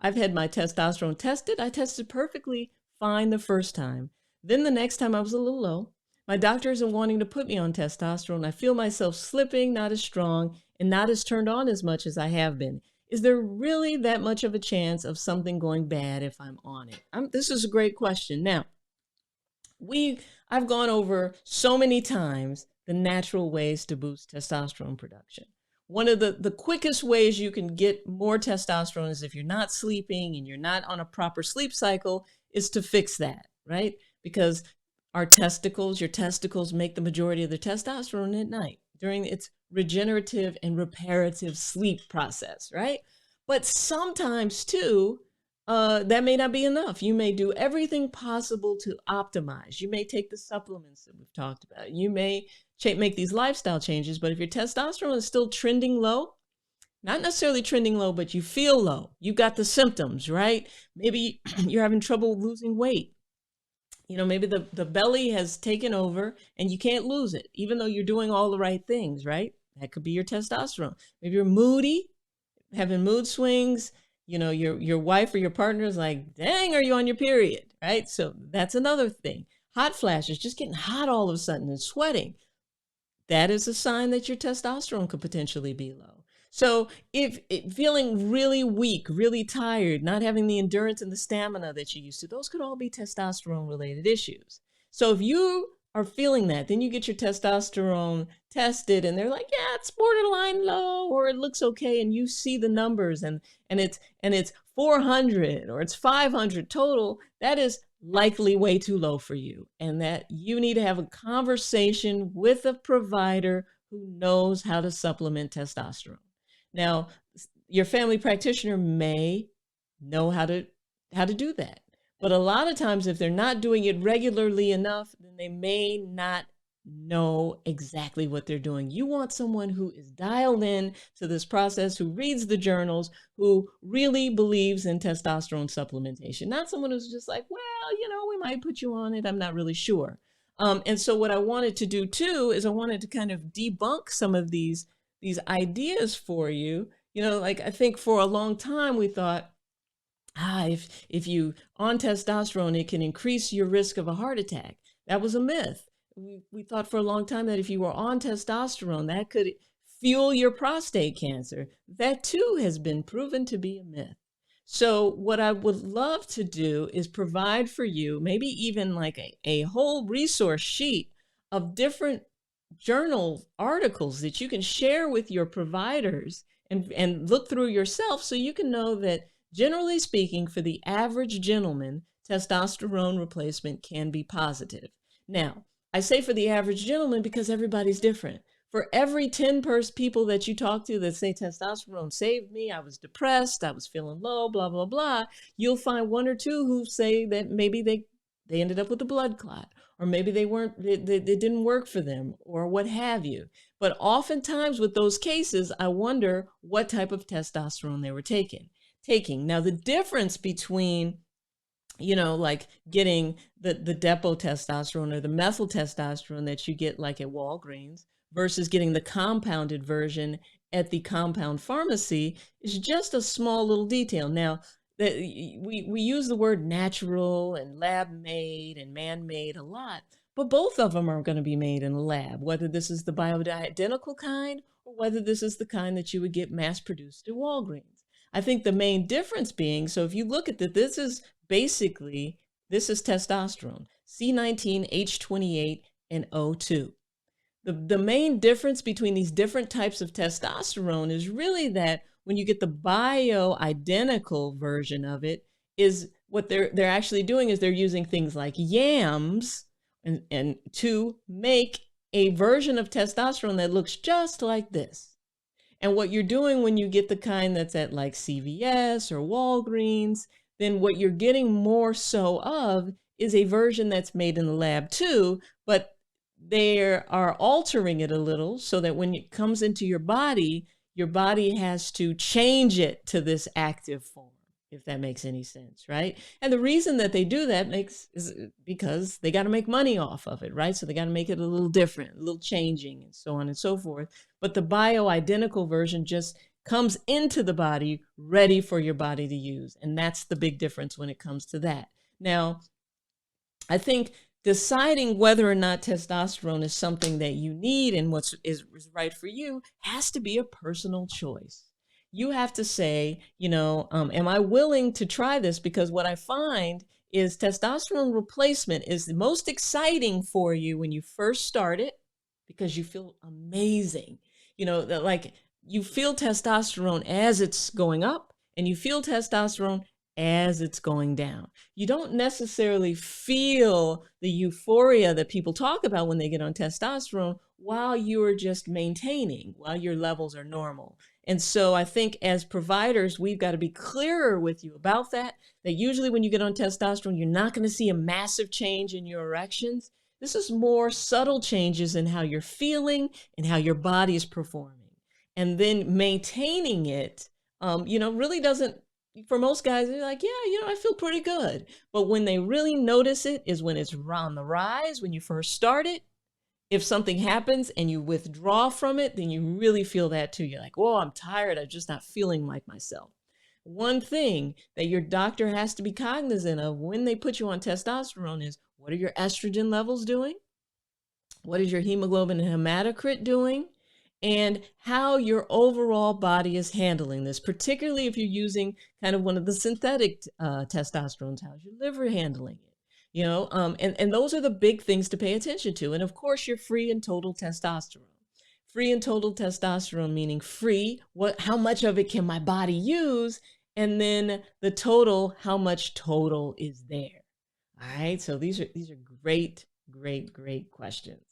I've had my testosterone tested. I tested perfectly fine the first time. Then the next time I was a little low. My doctor isn't wanting to put me on testosterone. I feel myself slipping, not as strong, and not as turned on as much as I have been. Is there really that much of a chance of something going bad if I'm on it? This is a great question. Now, I've gone over so many times the natural ways to boost testosterone production. One of the quickest ways you can get more testosterone is if you're not sleeping and you're not on a proper sleep cycle, is to fix that, right? Because your testicles make the majority of the testosterone at night during its regenerative and reparative sleep process, right? But sometimes too, that may not be enough. You may do everything possible to optimize. You may take the supplements that we've talked about. You may make these lifestyle changes, but if your testosterone is still trending low, not necessarily trending low, but you feel low, you got the symptoms, right? Maybe you're having trouble losing weight. Maybe the belly has taken over and you can't lose it, even though you're doing all the right things, right? That could be your testosterone. Maybe you're moody, having mood swings. Your wife or your partner is like, dang, are you on your period, right? So that's another thing. Hot flashes, just getting hot all of a sudden and sweating. That is a sign that your testosterone could potentially be low. So if feeling really weak, really tired, not having the endurance and the stamina that you used to, those could all be testosterone related issues. So if you are feeling that, then you get your testosterone tested and they're like, yeah, it's borderline low, or it looks okay. And you see the numbers and it's 400 or it's 500 total. That is likely way too low for you. And that you need to have a conversation with a provider who knows how to supplement testosterone. Now, your family practitioner may know how to do that. But a lot of times, if they're not doing it regularly enough, then they may not know exactly what they're doing. You want someone who is dialed in to this process, who reads the journals, who really believes in testosterone supplementation, not someone who's just like, well, we might put you on it. I'm not really sure. And so what I wanted to do too is I wanted to kind of debunk some of these ideas for you. Like I think for a long time we thought, if you on testosterone, it can increase your risk of a heart attack. That was a myth. We thought for a long time that if you were on testosterone, that could fuel your prostate cancer. That too has been proven to be a myth. So what I would love to do is provide for you maybe even like a whole resource sheet of different journal articles that you can share with your providers and look through yourself, so you can know that generally speaking, for the average gentleman, testosterone replacement can be positive. Now, I say for the average gentleman because everybody's different. For every 10 people that you talk to that say testosterone saved me, I was depressed, I was feeling low, blah, blah, blah, you'll find one or two who say that maybe they ended up with a blood clot, or maybe it didn't work for them, or what have you. But oftentimes with those cases, I wonder what type of testosterone they were taking. Now, the difference between, like getting the depot testosterone or the methyl testosterone that you get like at Walgreens versus getting the compounded version at the compound pharmacy is just a small little detail. Now, we use the word natural and lab-made and man-made a lot, but both of them are going to be made in a lab, whether this is the bioidentical kind or whether this is the kind that you would get mass-produced at Walgreens. I think the main difference being, so if you look at this is testosterone, C19, H28, and O2. The main difference between these different types of testosterone is really that when you get the bioidentical version of it, is what they're actually doing is they're using things like yams and to make a version of testosterone that looks just like this. And what you're doing when you get the kind that's at like CVS or Walgreens, then what you're getting more so of is a version that's made in the lab too, but they are altering it a little so that when it comes into your body has to change it to this active form, if that makes any sense, right? And the reason that they do that is because they got to make money off of it, right? So they got to make it a little different, a little changing, and so on and so forth. But the bioidentical version just comes into the body ready for your body to use. And that's the big difference when it comes to that. Now, I think deciding whether or not testosterone is something that you need and what is right for you has to be a personal choice. You have to say, am I willing to try this? Because what I find is testosterone replacement is the most exciting for you when you first start it because you feel amazing. That like you feel testosterone as it's going up and you feel testosterone as it's going down. You don't necessarily feel the euphoria that people talk about when they get on testosterone while you're just maintaining, while your levels are normal. And so I think as providers, we've got to be clearer with you about that usually when you get on testosterone, you're not going to see a massive change in your erections. This is more subtle changes in how you're feeling and how your body is performing. And then maintaining it, really doesn't, for most guys, they're like, yeah, I feel pretty good. But when they really notice it is when it's on the rise, when you first start it. If something happens and you withdraw from it, then you really feel that too. You're like, whoa, I'm tired. I'm just not feeling like myself. One thing that your doctor has to be cognizant of when they put you on testosterone is, what are your estrogen levels doing? What is your hemoglobin and hematocrit doing? And how your overall body is handling this, particularly if you're using kind of one of the synthetic testosterones. How's your liver handling it? And those are the big things to pay attention to. And of course, you're free and total testosterone. Free and total testosterone meaning free, how much of it can my body use? And then the total, how much total is there? All right. So these are great, great, great questions.